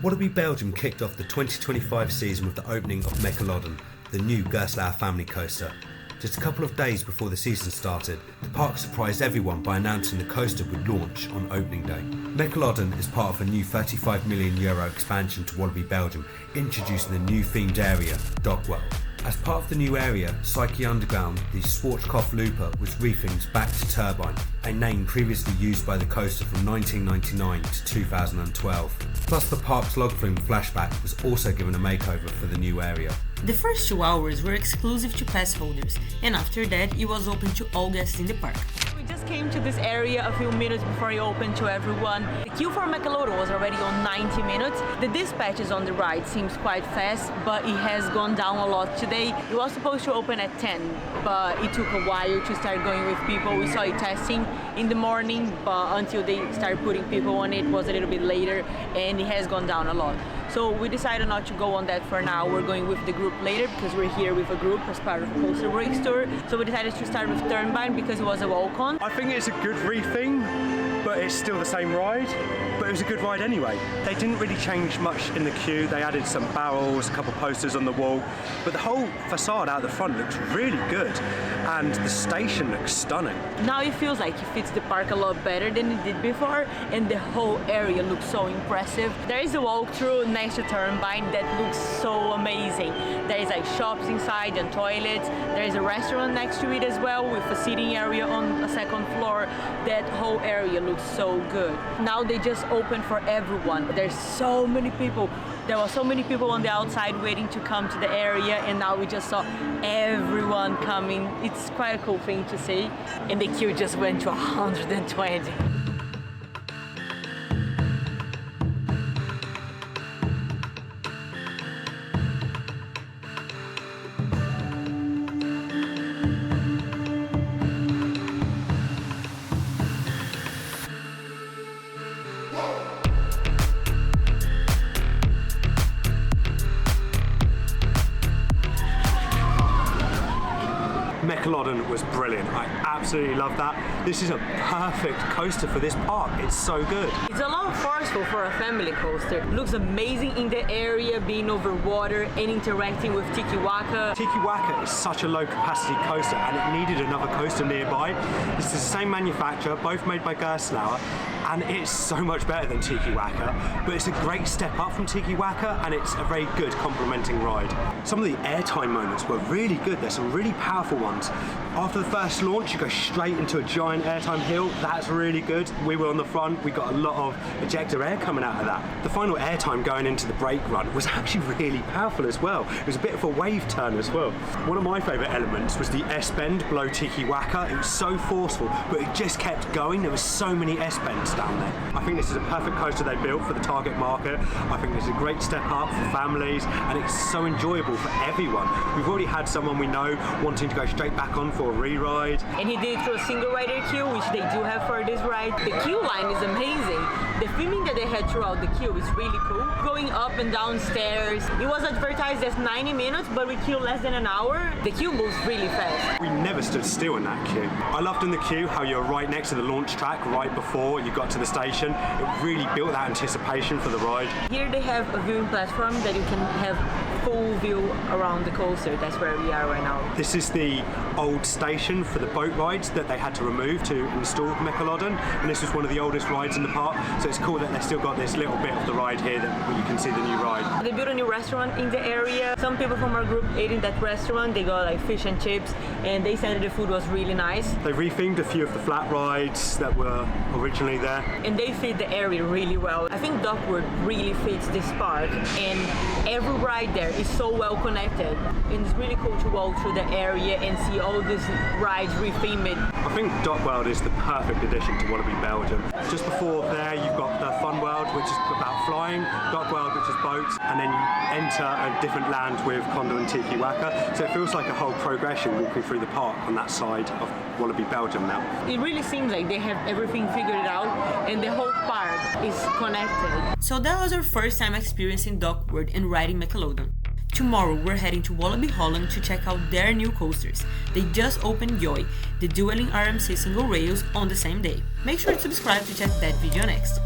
Walibi Belgium kicked off the 2025 season with the opening of Mecalodon, the new Gerstlauer family coaster. Just a couple of days before the season started, the park surprised everyone by announcing the coaster would launch on opening day. Megalodon is part of a new €35 million expansion to Walibi Belgium, introducing a new themed area, Dogworld. As part of the new area, Pyske Underground, the Schwarzkopf Looper was rethemed back to Turbine, a name previously used by the coaster from 1999 to 2012. Plus the park's log flume flashback was also given a makeover for the new area. The first 2 hours were exclusive to pass holders, and after that it was open to all guests in the park. We just came to this area a few minutes before it opened to everyone. The queue for Mecalodon was already on 90 minutes. The dispatches on the ride seems quite fast, but it has gone down a lot today. It was supposed to open at 10, but it took a while to start going with people. We saw it testing in the morning, but until they started putting people on it was a little bit later, and it has gone down a lot. So we decided not to go on that for now. We're going with the group later because we're here with a group as part of a Coaster Breaks tour. So we decided to start with Turbine because it was a walk-on. I think it's a good retheme, but it's still the same ride. But it was a good ride anyway. They didn't really change much in the queue. They added some barrels, a couple posters on the wall, but the whole facade out the front looks really good, and the station looks stunning. Now it feels like it fits the park a lot better than it did before, and the whole area looks so impressive. There is a walkthrough next to Turbine that looks so amazing. There is like shops inside and toilets. There is a restaurant next to it as well with a seating area on the second floor. That whole area looks so good. Now they just open for everyone. There's so many people. There were so many people on the outside waiting to come to the area, and now we just saw everyone coming. It's quite a cool thing to see. And the queue just went to 120. Mecalodon was brilliant. I absolutely love that. This is a perfect coaster for this park. It's so good. It's a lot forceful for a family coaster. It looks amazing in the area, being over water and interacting with Tiki Waka. Tiki Waka is such a low capacity coaster, and it needed another coaster nearby. This is the same manufacturer, both made by Gerstlauer, and it's so much better than Tiki Waka, but it's a great step up from Tiki Waka, and it's a very good complementing ride. Some of the airtime moments were really good. There's some really powerful ones. After the first launch, you go straight into a giant airtime hill. That's really good. We were on the front. We got a lot of ejector air coming out of that. The final airtime going into the brake run was actually really powerful as well. It was a bit of a wave turn as well. One of my favourite elements was the S-bend below Tiki Waka. It was so forceful, but it just kept going. There were so many S-bends down there. I think this is a perfect coaster they built for the target market. I think this is a great step up for families, and it's so enjoyable for everyone. We've already had someone we know wanting to go straight back on for a re-ride. And he did it through a single rider queue, which they do have for this ride. The queue line is amazing. The filming that they had throughout the queue is really cool. Going up and down stairs. It was advertised as 90 minutes, but we queued less than an hour. The queue moves really fast. We never stood still in that queue. I loved in the queue how you're right next to the launch track right before you got to the station. It really built that anticipation for the ride. Here they have a viewing platform that you can have full view around the coaster. That's where we are right now. This is the old station for the boat rides that they had to remove to install Mecalodon, and this was one of the oldest rides in the park, so it's cool that they've still got this little bit of the ride here that you can see the new ride. They built a new restaurant in the area. Some people from our group ate in that restaurant. They got like fish and chips, and they said that the food was really nice. They rethemed a few of the flat rides that were originally there. And they fit the area really well. I think Dogworld really fits this park, and every ride there is so well connected, and it's really cool to walk through the area and see all these rides rethemed. I think Dogworld is the perfect addition to Walibi Belgium. Just before there you've got the Fun World, which is about flying, Dogworld, which is boats, and then you enter a different land with Condor and Tiki Waka, so it feels like a whole progression walking through the park on that side of Walibi Belgium now. It really seems like they have everything figured out, and the whole park is connected. So that was our first time experiencing Dogworld and riding Mecalodon. Tomorrow we're heading to Walibi Holland to check out their new coasters. They just opened Joy, the dueling RMC single rails, on the same day. Make sure to subscribe to check that video next.